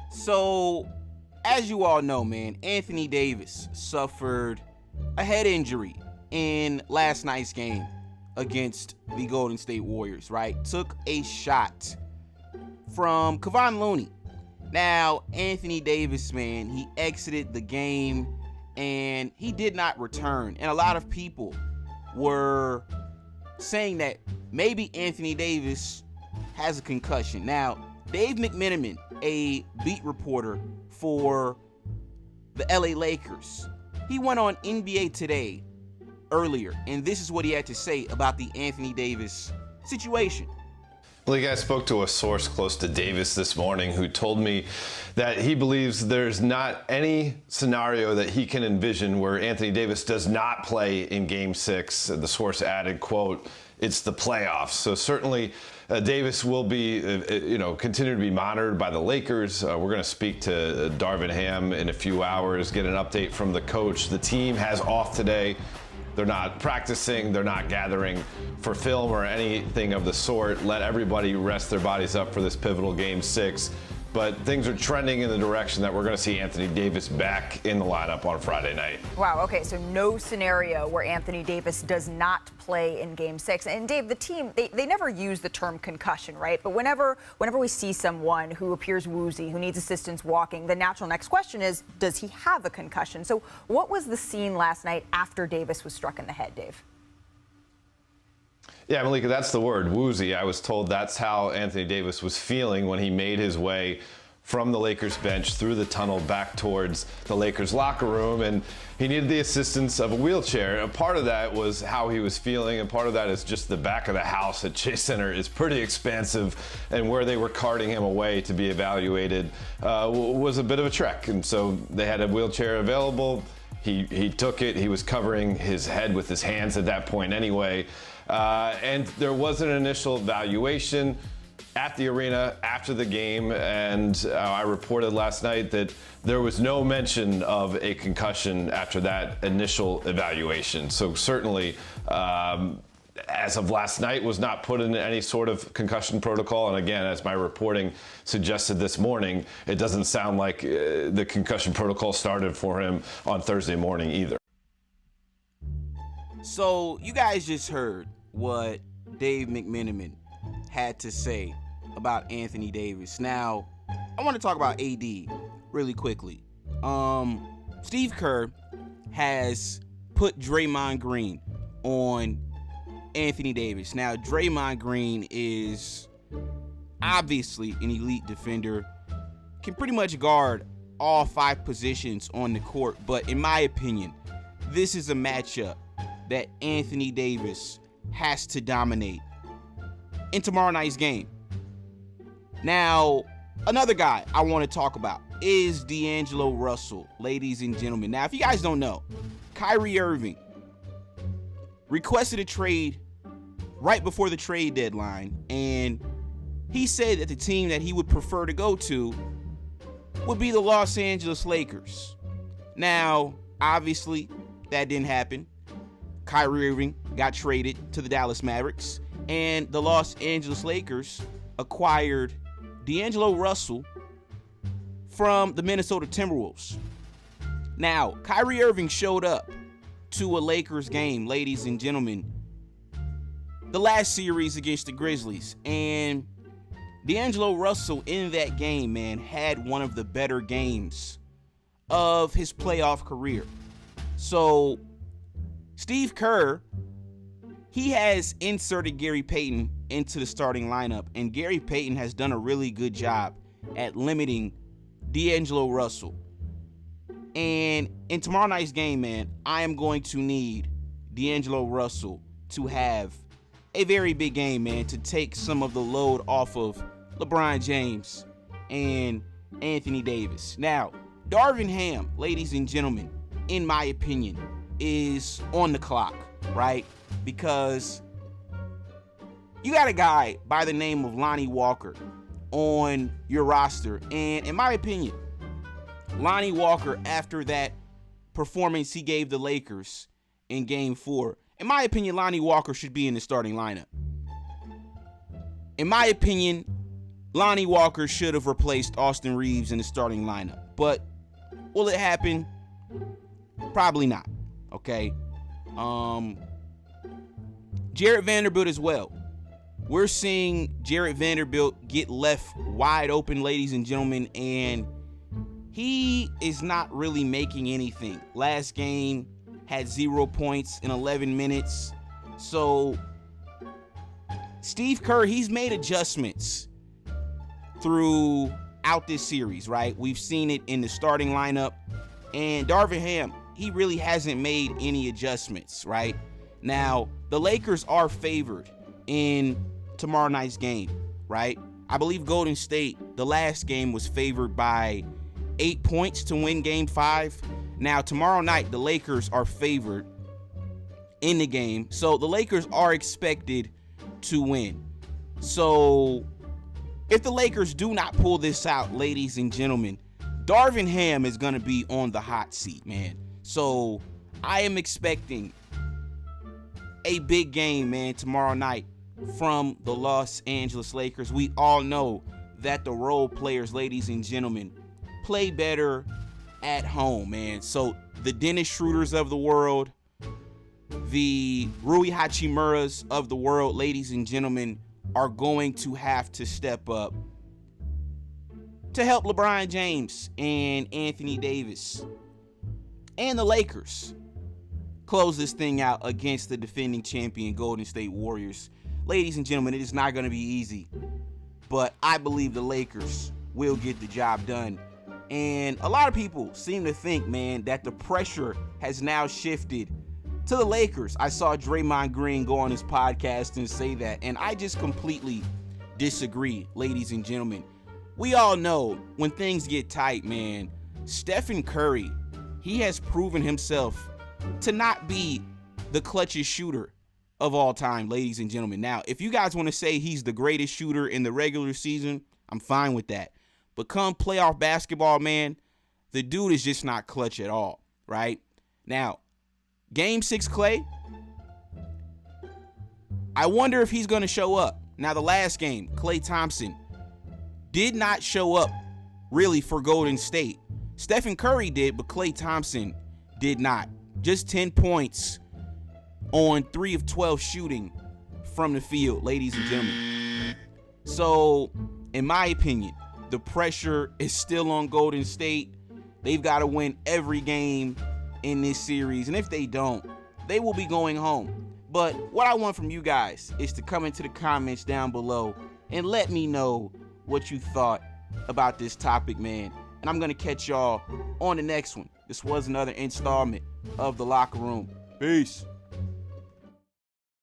So, as you all know, man, Anthony Davis suffered a head injury in last night's game against the Golden State Warriors, right? Took a shot from Kevon Looney. Now, Anthony Davis, man, he exited the game and he did not return. And a lot of people were saying that maybe Anthony Davis has a concussion. Now, Dave McMenamin, a beat reporter for the LA Lakers, he went on NBA Today earlier, and this is what he had to say about the Anthony Davis situation. Lee, I spoke to a source close to Davis this morning who told me that he believes there's not any scenario that he can envision where Anthony Davis does not play in Game 6. The source added, quote, "It's the playoffs." So certainly Davis will be, continue to be monitored by the Lakers. We're going to speak to Darvin Ham in a few hours, get an update from the coach. The team has off today. They're not practicing, they're not gathering for film or anything of the sort. Let everybody rest their bodies up for this pivotal Game 6. But things are trending in the direction that we're going to see Anthony Davis back in the lineup on Friday night. Wow, okay, so no scenario where Anthony Davis does not play in Game 6. And Dave, the team, they never use the term concussion, right? But whenever we see someone who appears woozy, who needs assistance walking, the natural next question is, does he have a concussion? So what was the scene last night after Davis was struck in the head, Dave? Yeah, Malika, that's the word, woozy. I was told that's how Anthony Davis was feeling when he made his way from the Lakers bench through the tunnel back towards the Lakers locker room, and he needed the assistance of a wheelchair. And part of that was how he was feeling, and part of that is just the back of the house at Chase Center is pretty expansive, and where they were carting him away to be evaluated was a bit of a trek. And so they had a wheelchair available. He took it. He was covering his head with his hands at that point anyway. And there was an initial evaluation at the arena after the game, and I reported last night that there was no mention of a concussion after that initial evaluation. So certainly, as of last night, was not put in any sort of concussion protocol. And again, as my reporting suggested this morning, it doesn't sound like the concussion protocol started for him on Thursday morning either. So you guys just heard what Dave McMenamin had to say about Anthony Davis. Now, I want to talk about AD really quickly. Steve Kerr has put Draymond Green on Anthony Davis. Now, Draymond Green is obviously an elite defender, can pretty much guard all 5 positions on the court, but in my opinion, this is a matchup that Anthony Davis has to dominate in tomorrow night's game. Now, another guy I want to talk about is D'Angelo Russell, ladies and gentlemen. Now, if you guys don't know, Kyrie Irving requested a trade right before the trade deadline, and he said that the team that he would prefer to go to would be the Los Angeles Lakers. Now, obviously, that didn't happen. Kyrie Irving got traded to the Dallas Mavericks, and the Los Angeles Lakers acquired D'Angelo Russell from the Minnesota Timberwolves. Now, Kyrie Irving showed up to a Lakers game, ladies and gentlemen, the last series against the Grizzlies, and D'Angelo Russell in that game, man, had one of the better games of his playoff career. So, Steve Kerr, he has inserted Gary Payton into the starting lineup, and Gary Payton has done a really good job at limiting D'Angelo Russell. And in tomorrow night's game, man, I am going to need D'Angelo Russell to have a very big game, man, to take some of the load off of LeBron James and Anthony Davis. Now, Darvin Ham, ladies and gentlemen, in my opinion, is on the clock, right? Because you got a guy by the name of Lonnie Walker on your roster, and in my opinion, Lonnie Walker, after that performance he gave the Lakers in Game 4, in my opinion, Lonnie Walker should be in the starting lineup. In my opinion, Lonnie Walker should have replaced Austin Reeves in the starting lineup. But will it happen? Probably not. Okay. Jarred Vanderbilt as well. We're seeing Jarred Vanderbilt get left wide open, ladies and gentlemen, and he is not really making anything. Last game had 0 points in 11 minutes. So Steve Kerr, he's made adjustments throughout this series, right? We've seen it in the starting lineup. And Darvin Ham, he really hasn't made any adjustments, right? Now, the Lakers are favored in tomorrow night's game, right? I believe Golden State, the last game, was favored by 8 points to win game 5. Now, tomorrow night, the Lakers are favored in the game. So the Lakers are expected to win. So if the Lakers do not pull this out, ladies and gentlemen, Darvin Ham is going to be on the hot seat, man. So I am expecting a big game, man, tomorrow night from the Los Angeles Lakers. We all know that the role players, ladies and gentlemen, play better at home, man. So the Dennis Schroeders of the world, the Rui Hachimuras of the world, ladies and gentlemen, are going to have to step up to help LeBron James and Anthony Davis and the Lakers close this thing out against the defending champion Golden State Warriors. Ladies and gentlemen, it is not going to be easy, but I believe the Lakers will get the job done. And a lot of people seem to think, man, that the pressure has now shifted to the Lakers. I saw Draymond Green go on his podcast and say that, and I just completely disagree, ladies and gentlemen. We all know when things get tight, man, Stephen Curry, he has proven himself to not be the clutchest shooter of all time, ladies and gentlemen. Now, if you guys want to say he's the greatest shooter in the regular season, I'm fine with that. But come playoff basketball, man, the dude is just not clutch at all, right? Now, Game 6 Klay, I wonder if he's going to show up. Now, the last game, Klay Thompson did not show up really for Golden State. Stephen Curry did, but Klay Thompson did not. Just 10 points on 3 of 12 shooting from the field, ladies and gentlemen. So, in my opinion, the pressure is still on Golden State. They've got to win every game in this series, and if they don't, they will be going home. But what I want from you guys is to come into the comments down below and let me know what you thought about this topic, man. And I'm going to catch y'all on the next one. This was another installment of The Locker Room. Peace.